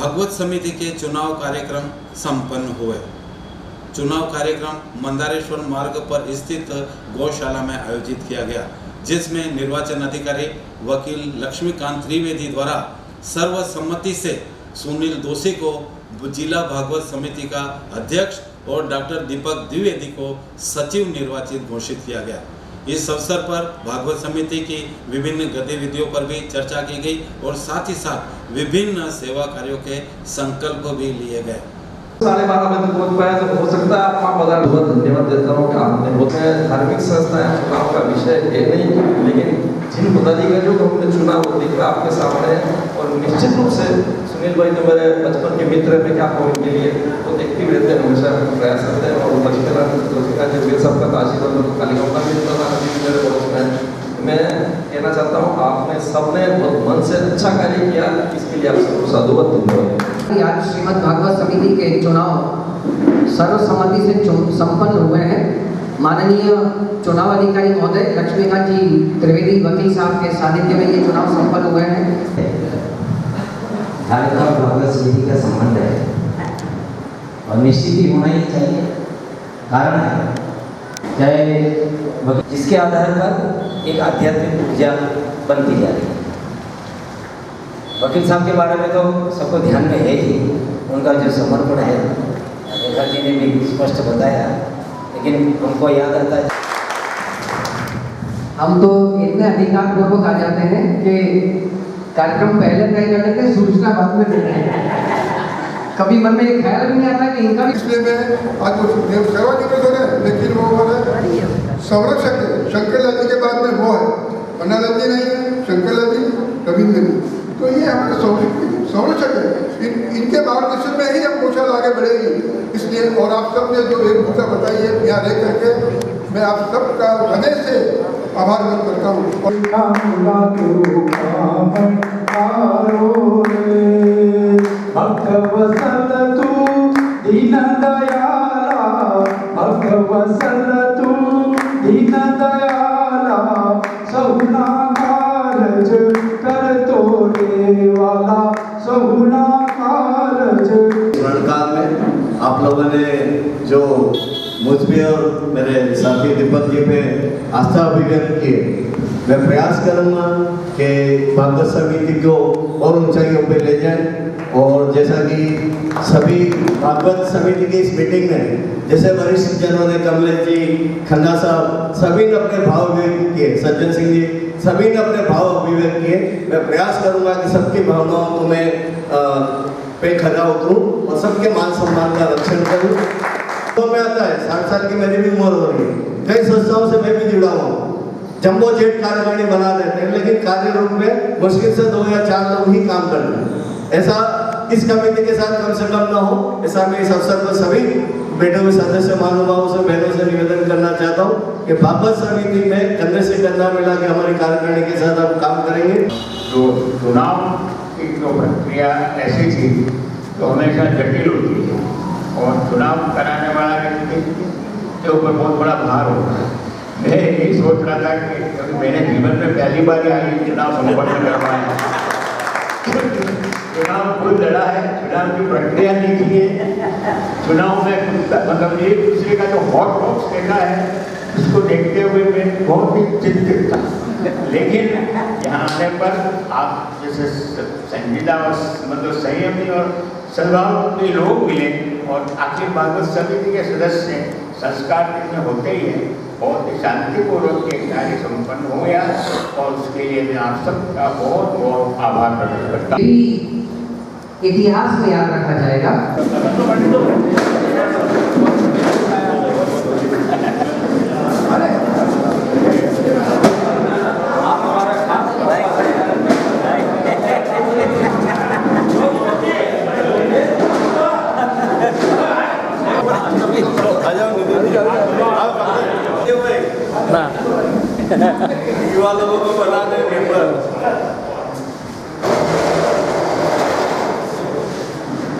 भागवत समिति के चुनाव कार्यक्रम संपन्न हुए। चुनाव कार्यक्रम मंदारेश्वर मार्ग पर स्थित गौशाला में आयोजित किया गया, जिसमें निर्वाचन अधिकारी वकील लक्ष्मीकांत त्रिवेदी द्वारा सर्वसम्मति से सुनील दोषी को जिला भागवत समिति का अध्यक्ष और डॉक्टर दीपक द्विवेदी को सचिव निर्वाचित घोषित किया गया। इस अवसर पर भागवत समिति की विभिन्न गतिविधियों पर भी चर्चा की गई और साथ ही साथ विभिन्न सेवा कार्यों के संकल्प भी लिए गए। 12:30 बजे पहुंच पाया तो हो सकता है आपका बहुत बहुत धन्यवाद देता हूँ कि आपने बहुत धार्मिक संस्थाएं चुनाव का विषय है नहीं, लेकिन जिन पदाधिकारियों को हमने चुना वो दिख रहा आपके सामने है। और निश्चित रूप से सुनील भाई तो मेरे बचपन के मित्र में क्या हो इनके लिए वो एक्टिव रहते हैं, हमेशा प्रयास करते हैं। और लक्ष्मीकांत जी मेरे सबका आशीर्वाद उनको कालीगांव का भी मिलता था, मेरे पड़ोस में। मैं कहना चाहता हूँ आपने सबने बहुत मन से अच्छा कार्य किया, इसके लिए आप सबको साधुवाद धन्यवाद। आज श्रीमद् भागवत समिति के चुनाव सर्वसम्मति से संपन्न हुए हैं। माननीय चुनाव अधिकारी महोदय लक्ष्मीकांत जी त्रिवेदी वकील साहब के सानिध्य में ये चुनाव संपन्न हुए हैं। झारखंड भागवत समिति का संबंध है और निश्चित ही होना ही चाहिए। कारण है चाहे जिसके आधार पर एक आध्यात्मिक ऊर्जा बनती जा रही है। वकील साहब के बारे में तो सबको ध्यान में है ही, उनका जो समर्पण है रेखा जी ने भी स्पष्ट बताया, लेकिन उनको याद आता है। हम तो इतने अधिकार पूर्वक आ जाते हैं कि कार्यक्रम पहले तय कर लेते हैं, सूचना बाद में देते हैं। कभी मन में एक ख्याल भी नहीं आता कि इनका इसलिए मैं आज वो सेवा दिवस हो रहे हैं, लेकिन वो संरक्षक है। शंकर लाल जी के बाद में वो है, पन्नालाल जी नहीं है, शंकर लाल जी रविंद्र जी, तो ये हमारे संरक्षक है। इनके मार्गदर्शन में ही हम गौशाला आगे बढ़ेगी। इसलिए और आप सब ने जो एक भूमिका बताई है यहाँ रह करके मैं आप सबका हृदय से आभार व्यक्त करता हूँ। काल में आप लोगों ने जो मुझ पे और मेरे साथी दीपक जी पे आस्था अभिव्यक्त किए, मैं प्रयास करूंगा कि भागवत समिति को और ऊंचाइयों पे ले जाएं। और जैसा कि सभी भागवत समिति की इस मीटिंग में जैसे वरिष्ठ जनों ने, कमलेश जी, खन्ना साहब, सभी ने अपने भाव व्यक्त किए, सज्जन सिंह जी, सभी ने अपने भाव अभिव्यक्त किए। मैं प्रयास करूंगा कि सबकी भावनाओं को मैं पे खड़ा उतरूं और सबके मान सम्मान का रक्षण करूं। तो मैं आता है 60 साल की मेरी भी उम्र हो रही है, कई संस्थाओं से मैं भी जुड़ा हुआ हूँ। जम्बो जेट कार्यकारिणी बना देते हैं, लेकिन कार्य रूप में मुश्किल से 2 या 4 लोग ही काम करते हैं। ऐसा इस कमेटी के साथ कम से कम ना हो, ऐसा मैं इस अवसर पर सभी बैठे हुए सदस्य महानुभावों से, बहनों से निवेदन करना चाहता हूँ कि भागवत समिति में कंधे से कंधा मिला के हमारी कार्यकारिणी के साथ हम काम करेंगे। तो चुनाव की जो प्रक्रिया ऐसी थी तो हमेशा जटिल होती है और चुनाव कराने वाला व्यक्ति के ऊपर बहुत बड़ा भार होता है। मैं यही सोच रहा था कि मैंने जीवन में पहली बार आई चुनाव संपन्न करवाया, चुनाव खुद लड़ा है, चुनाव की प्रक्रिया देखी है, चुनाव में मतलब एक दूसरे का जो हॉट बॉक्स देखा है, उसको देखते हुए मैं बहुत ही चिंतित था। लेकिन यहाँ आने पर आप जैसे संजीदा और मतलब संयमी और सद्भाव के लोग मिले और आखिर भागवत समिति के सदस्य संस्कार में होते ही हैं, बहुत ही शांतिपूर्वक एक कार्य संपन्न हो गया और उसके लिए मैं आप सबका बहुत बहुत आभार प्रकट करता हूँ। इतिहास में याद रखा जाएगा। युवा लोगों को बना दे